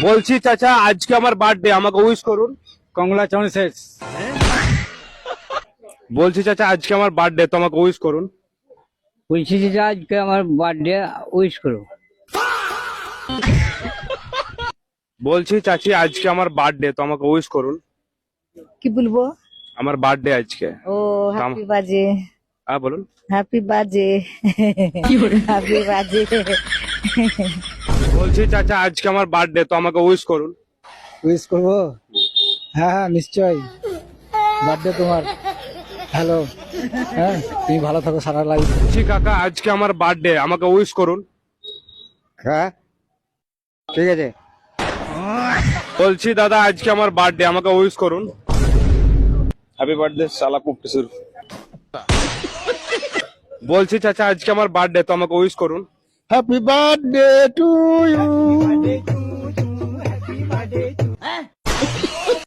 বলছি চাচা আজকে আমার বার্থডে, আমাকে উইশ করুন। কংগ্রাচুলেশনস। বলছি চাচা আজকে আমার বার্থডে, তো আমাকে উইশ করুন। বলছি যে আজকে আমার বার্থডে উইশ করো। বলছি চাচি আজকে আমার বার্থডে, তো আমাকে উইশ করুন। কি বলবো? আমার বার্থডে আজকে। ও হ্যাপি বার্থডে, হ্যাঁ বলুন। Happy birthday, happy birthday. বলছি চাচা আজকে আমার বার্থডে, তো আমাকে উইশ করুন। উইশ করবো? হ্যাঁ হ্যাঁ নিশ্চয়ই। বার্থডে তোমার। হ্যালো। হ্যাঁ তুমি ভালো থাকো সারা লাইফ। বলছি কাকা আজকে আমার বার্থডে, আমাকে উইশ করুন। হ্যাঁ ঠিক আছে। বলছি দাদা আজকে আমার বার্থডে, আমাকে উইশ করুন। হ্যাপি বার্থডে শালা কুপটিসুর। বলছি চাচা আজকে আমার বার্থডে, তো আমাকে উইশ করুন। Happy birthday to you.